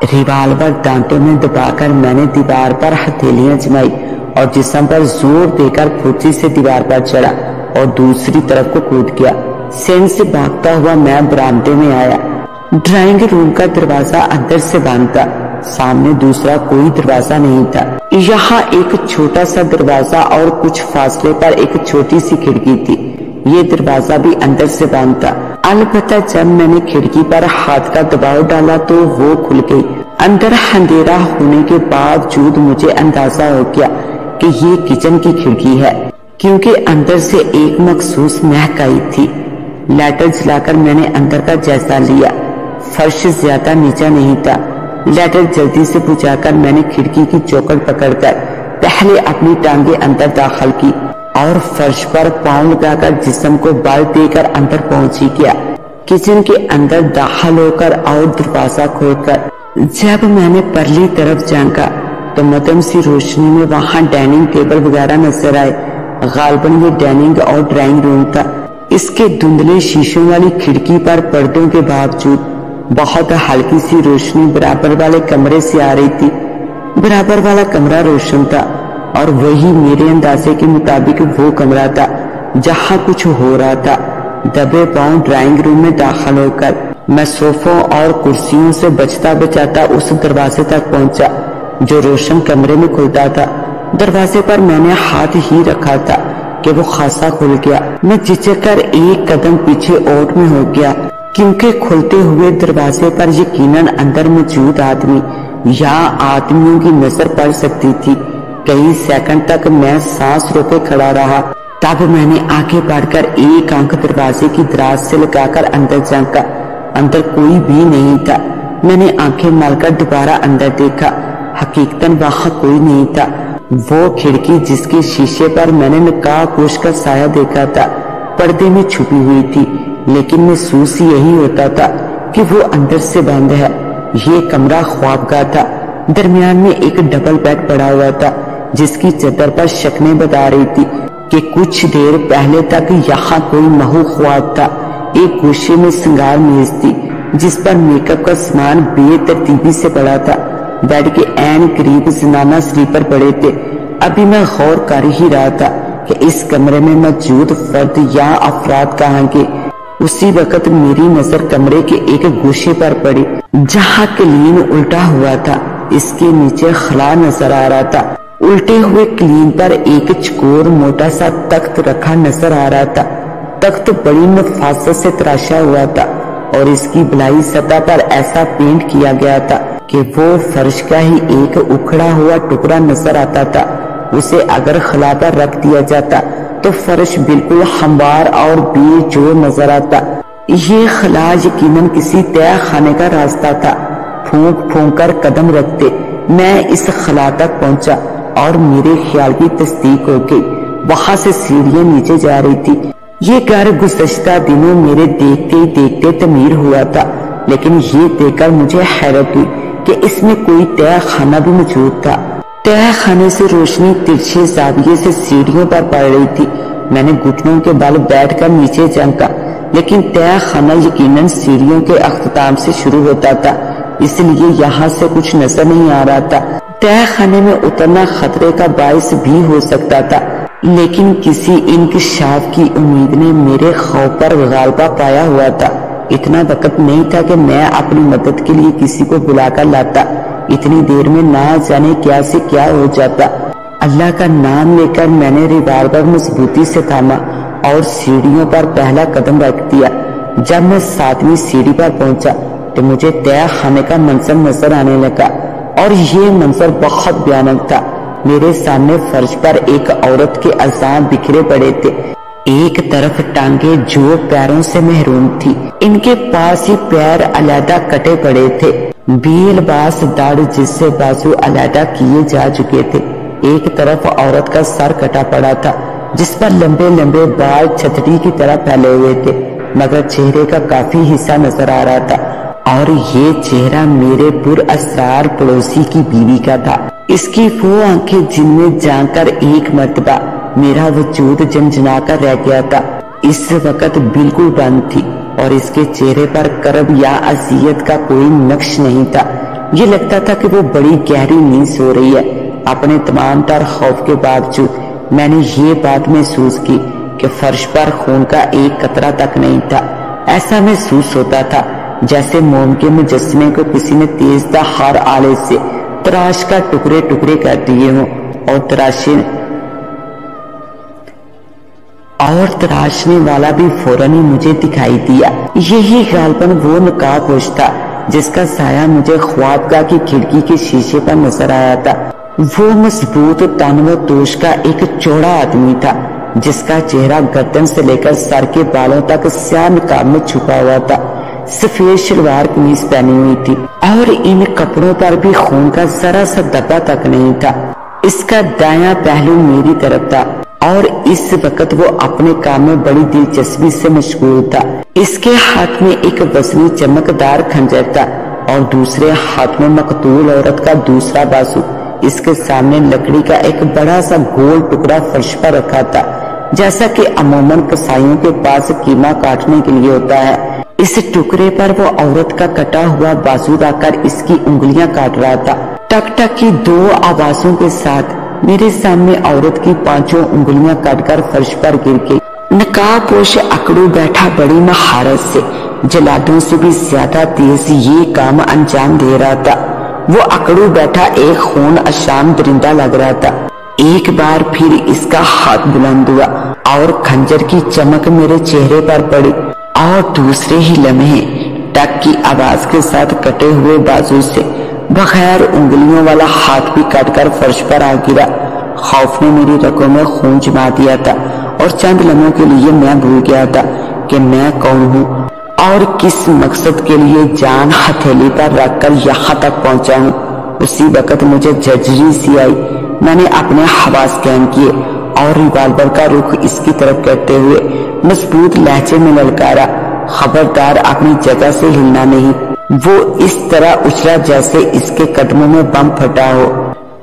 Revolver दांतों में दबाकर मैंने दीवार पर हथेलियां जमाई और जिस्म पर जोर देकर फुर्ती से दीवार पर चढ़ा और दूसरी तरफ को कूद गया। सेन से भागता हुआ मैं बरामदे में आया। ड्राइंग रूम का दरवाजा अंदर से बंद था। सामने दूसरा कोई दरवाजा नहीं था। यहाँ एक छोटा सा दरवाजा और कुछ फासले पर एक छोटी सी खिड़की थी। ये दरवाजा भी अंदर से बंद था। अलबत्ता जब मैंने खिड़की पर हाथ का दबाव डाला तो वो खुल गई। अंदर अंधेरा होने के बावजूद मुझे अंदाजा हो गया कि ये किचन की खिड़की है, क्योंकि अंदर से एक मखसूस महक आई थी। लाइटर जलाकर मैंने अंदर का जायजा लिया। फर्श ज्यादा नीचा नहीं था। लाइटर जल्दी से बुझाकर मैंने खिड़की की चौखट पकड़कर पहले अपनी टांगे अंदर दाखिल की और फर्श पर पांव लगाकर जिस्म को बल देकर अंदर पहुंच ही गया। किचन के अंदर दाखिल होकर और दरवाजा खोलकर जब मैंने परली तरफ झांका तो मध्यम सी रोशनी में वहां डाइनिंग टेबल वगैरह नजर आए। गालबन ये डाइनिंग और ड्राइंग रूम था। इसके धुंधले शीशों वाली खिड़की पर पर्दों के बावजूद बहुत हल्की सी रोशनी बराबर वाले कमरे से आ रही थी। बराबर वाला कमरा रोशन था और वही मेरे अंदाजे के मुताबिक वो कमरा था जहाँ कुछ हो रहा था। दबे पांव ड्राइंग रूम में दाखिल होकर मैं सोफों और कुर्सियों से बचता बचाता उस दरवाजे तक पहुंचा जो रोशन कमरे में खुलता था। दरवाजे पर मैंने हाथ ही रखा था कि वो खासा खुल गया। मैं झिझक कर एक कदम पीछे ओट में हो गया, क्योंकि खुलते हुए दरवाजे पर यकीनन अंदर मौजूद आदमी या आदमियों की नजर पड़ सकती थी। कई सेकंड तक मैं सांस रोके खड़ा रहा। तब मैंने आगे बढ़कर एक आंख दरवाजे की दराज से लगाकर अंदर झांका। अंदर कोई भी नहीं था। मैंने आंखें मलकर दोबारा अंदर देखा। हकीकतन वहां कोई नहीं था। वो खिड़की जिसके शीशे पर मैंने नकाबपोश का साया देखा था पर्दे में छुपी हुई थी, लेकिन महसूस यही होता था कि वो अंदर से बंद है। ये कमरा ख्वाबगाह था। दरमियान में एक डबल बेड पड़ा हुआ था जिसकी चादर पर शक्लें बता रही थी कि कुछ देर पहले तक यहाँ कोई महू ख्वाब था। एक गोशे में श्रृंगार मेज थी जिस पर मेकअप का सामान बेतरतीबी से पड़ा था। बेड के ऐन करीब जनाना स्लीपर पड़े थे। अभी मैं गौर कर ही रहा था कि इस कमरे में मौजूद फर्द या अफराद कहाँ के। उसी वक्त मेरी नजर कमरे के एक गोशे पर पड़ी जहाँ क्लीन उल्टा हुआ था। इसके नीचे खला नजर आ रहा था। उल्टे हुए क्लीन पर एक चकोर मोटा सा तख्त रखा नजर आ रहा था। तख्त बड़ी नफासत से तराशा हुआ था और इसकी बलाई सतह पर ऐसा पेंट किया गया था कि वो फर्श का ही एक उखड़ा हुआ टुकड़ा नजर आता था। उसे अगर खला पर रख दिया जाता तो फर्श बिल्कुल हमवार और बेजोड़ नजर आता। ये खला यकीनन किसी तय खाने का रास्ता था। फूंक फूंक कर कदम रखते मैं इस खला तक पहुंचा और मेरे ख्याल की तस्दीक हो गई। वहां से सीढ़ियां नीचे जा रही थी। ये घर गुज़श्ता दिनों मेरे देखते ही देखते तमीर हुआ था, लेकिन ये देखकर मुझे हैरत हुई कि इसमें कोई तय खाना भी मौजूद था। तय खाने से रोशनी तिरछे जाविये से सीढ़ियों पर पड़ रही थी। मैंने घुटनों के बल बैठकर नीचे झांका, लेकिन तय खाना यकीनन सीढ़ियों के अख्ताम से शुरू होता था, इसलिए यहाँ से कुछ नजर नहीं आ रहा था। तय खाने में उतरना खतरे का बायस भी हो सकता था, लेकिन किसी इंकशाफ की उम्मीद ने मेरे खौफ पर गालबा पाया हुआ था। इतना वक्त नहीं था कि मैं अपनी मदद के लिए किसी को बुलाकर लाता। इतनी देर में ना जाने क्या से क्या हो जाता। अल्लाह का नाम लेकर मैंने रिवाल्वर मजबूती से थामा और सीढ़ियों पर पहला कदम रख दिया। जब मैं 7वीं सीढ़ी पर पहुंचा तो मुझे तय खाने का मंजर नजर आने लगा और ये मंजर बहुत भयानक था। मेरे सामने फर्श पर एक औरत के अज़ा बिखरे पड़े थे। एक तरफ टांगे जो पैरों से महरूम थी, इनके पास ही पैर अलहदा कटे पड़े थे। बेलबास दाढ़ जिससे बाजू अलहदा किए जा चुके थे। एक तरफ औरत का सर कटा पड़ा था जिस पर लंबे लंबे बाल छतरी की तरह फैले हुए थे, मगर चेहरे का काफी हिस्सा नजर आ रहा था और ये चेहरा मेरे पुरअसरार पड़ोसी की बीवी का था। इसकी वो आंखें जिनमें जानकर एक मर्तबा मेरा वजूद झंझना कर रह गया था, इस वक्त बिल्कुल बंद थी और इसके चेहरे पर करब या अजियत का कोई नक्श नहीं था। یہ لگتا تھا کہ وہ بڑی گہری نیند سو رہی ہے۔ اپنے تمام تر خوف کے باوجود میں نے یہ بات محسوس کی کہ فرش پر خون کا ایک قطرہ تک نہیں تھا۔ ایسا محسوس ہوتا تھا جیسے موم کے مجسمے کو کسی نے تیز دھار آلے سے تراش کا ٹکڑے ٹکڑے کر دیے ہوں، اور تراشنے والا بھی فوراً ہی مجھے دکھائی دیا۔ یہی غالباً وہ نقاب-پوش تھا جس کا سایہ مجھے خوابگاہ کی کھڑکی کے شیشے پر نظر آیا تھا۔ وہ مضبوط تن و توش کا ایک چوڑا آدمی تھا جس کا چہرہ گردن سے لے کر سر کے بالوں تک سیاہ نقاب میں چھپا ہوا تھا۔ سفید شلوار قمیض پہنی ہوئی تھی اور ان کپڑوں پر بھی خون کا ذرا سا دبا تک نہیں تھا۔ اس کا دایاں پہلو میری طرف تھا اور اس وقت وہ اپنے کام میں بڑی دلچسپی سے مشغول تھا۔ اس کے ہاتھ میں ایک وزنی چمکدار خنجر تھا اور دوسرے ہاتھ میں مقتول عورت کا دوسرا بازو۔ اس کے سامنے لکڑی کا ایک بڑا سا گول ٹکڑا فرش پر رکھا تھا، جیسا کہ عموماً کسائیوں کے پاس قیمہ کاٹنے کے لیے ہوتا ہے۔ اس ٹکڑے پر وہ عورت کا کٹا ہوا بازو رکھ کر اس کی انگلیاں کاٹ رہا تھا۔ ٹک ٹک کی 2 آوازوں کے ساتھ میرے سامنے عورت کی 5 انگلیاں کٹ کر فرش پر گر گئی۔ نقاب پوش اکڑو بیٹھا بڑی مہارت سے، جلادوں سے بھی زیادہ تیز یہ کام انجام دے رہا تھا۔ وہ اکڑو بیٹھا ایک خون اشام درندہ لگ رہا تھا۔ ایک بار پھر اس کا ہاتھ بلند ہوا اور خنجر کی چمک میرے چہرے پر پڑی اور دوسرے ہی لمحے ٹک کی آواز کے ساتھ کٹے ہوئے بازو سے بغیر انگلیوں والا ہاتھ بھی کٹ کر فرش پر آ گرا۔ خوف نے میری رگوں میں خون جما دیا تھا اور چند لمحوں کے لیے میں بھول گیا تھا کہ میں کون ہوں اور کس مقصد کے لیے جان ہتھیلی پر رکھ کر یہاں تک پہنچا ہوں۔ اسی وقت مجھے جھجری سی آئی۔ میں نے اپنے حواس قائم کیے اور ریوالور کا رخ اس کی طرف کرتے ہوئے مضبوط لہجے میں للکارا، خبردار اپنی جگہ سے ہلنا نہیں۔ وہ اس طرح اچھلا جیسے اس کے قدموں میں بم پھٹا ہو۔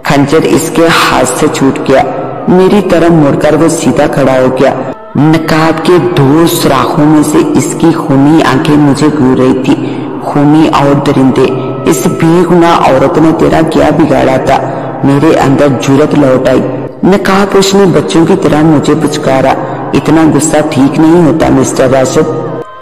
خنجر اس کے ہاتھ سے چھوٹ گیا۔ میری طرف مڑ کر وہ سیدھا کھڑا ہو گیا۔ نقاب کے 2 سوراخوں میں سے اس کی خونی آنکھیں مجھے گھور رہی تھی۔ خونی اور درندے، اس بے گناہ عورت نے تیرا کیا بگاڑا تھا؟ میرے اندر جرأت لوٹ آئی۔ نقاب پوش نے بچوں کی طرح مجھے پچکارا، اتنا غصہ ٹھیک نہیں ہوتا مسٹر راشد۔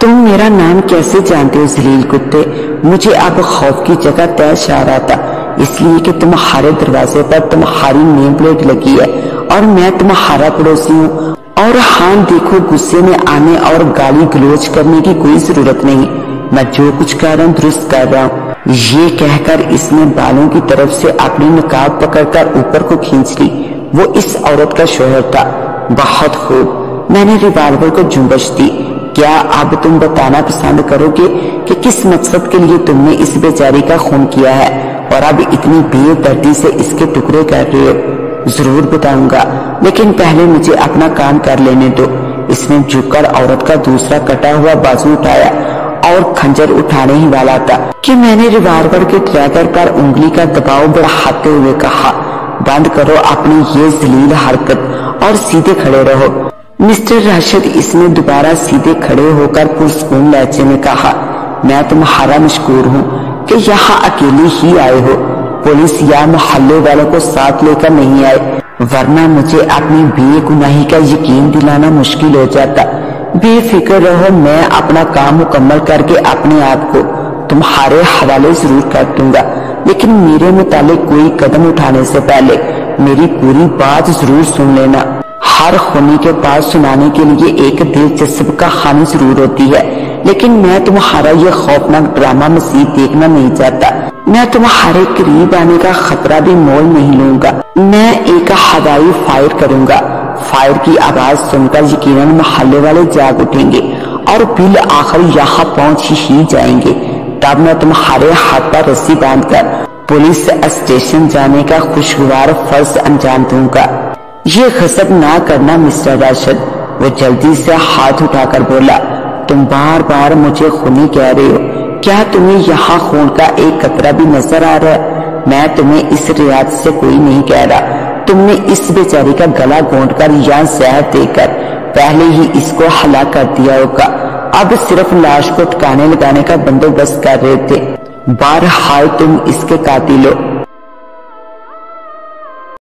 تم میرا نام کیسے جانتے ہو ذلیل کتے؟ مجھے اب خوف کی جگہ تیش آ رہا تھا، اس لیے کہ تمہارے دروازے پر تمہاری نیم پلیٹ لگی ہے اور میں تمہارا پڑوسی ہوں۔ اور ہاں دیکھو، غصے میں آنے اور گالی گلوچ کرنے کی کوئی ضرورت نہیں، میں جو کچھ کر رہا ہوں درست کر رہا ہوں۔ یہ کہہ کر اس نے بالوں کی طرف سے اپنی نقاب پکڑ کر اوپر کو کھینچ لی۔ وہ اس عورت کا شوہر تھا۔ بہت خوب، میں نے ریوالور کو جنبش دی۔ کیا اب تم بتانا پسند کرو گے کہ کس مقصد کے لیے تم نے اس بیچاری کا خون کیا ہے اور اب اتنی بے دردی سے اس کے ٹکڑے کر رہے ہو؟ ضرور بتاؤں گا، لیکن پہلے مجھے اپنا کام کر لینے دو۔ اس نے جھک کر عورت کا دوسرا کٹا ہوا بازو اٹھایا اور خنجر اٹھانے ہی والا تھا کہ میں نے ریوالور کے ٹریگر پر انگلی کا دباؤ بڑھاتے ہوئے کہا، بند کرو اپنی یہ ذلیل حرکت اور سیدھے کھڑے رہو۔ مسٹر راشد، اس نے دوبارہ سیدھے کھڑے ہو کر پرسکون لہجے میں کہا، میں تمہارا مشکور ہوں کہ یہاں اکیلی ہی آئے ہو، پولیس یا محلے والوں کو ساتھ لے کر نہیں آئے، ورنہ مجھے اپنی بے گناہی کا یقین دلانا مشکل ہو جاتا۔ بے فکر رہو، میں اپنا کام مکمل کر کے اپنے آپ کو تمہارے حوالے ضرور کر دوں گا، لیکن میرے متعلق کوئی قدم اٹھانے سے پہلے میری پوری بات ضرور سن لینا۔ ہر خونی کے پاس سنانے کے لیے ایک دلچسپ کہانی ضرور ہوتی ہے، لیکن میں تمہارا یہ خوفناک ڈرامہ مزید دیکھنا نہیں چاہتا۔ میں تمہارے قریب آنے کا خطرہ بھی مول نہیں لوں گا۔ میں ایک ہوائی فائر کروں گا۔ فائر کی آواز سن کر یقیناً محلے والے جاگ اٹھیں گے اور بالآخر یہاں پہنچ ہی جائیں گے۔ تب میں تمہارے ہاتھ پر رسی باندھ کر پولیس اسٹیشن جانے کا خوشگوار فرض انجام دوں گا۔ یہ غصب نہ کرنا مسٹر راشد، وہ جلدی سے ہاتھ اٹھا کر بولا، تم بار بار مجھے خونی کہہ رہے ہو، کیا تمہیں یہاں خون کا ایک قطرہ بھی نظر آ رہا ہے؟ میں تمہیں اس ریاض سے کوئی نہیں کہہ رہا، تم نے اس بیچاری کا گلا گھونٹ کر یا زہر دے کر پہلے ہی اس کو ہلاک کر دیا ہوگا، اب صرف لاش کو ٹھکانے لگانے کا بندوبست کر رہے تھے۔ बहरहाल तुम इसके कातिल हो।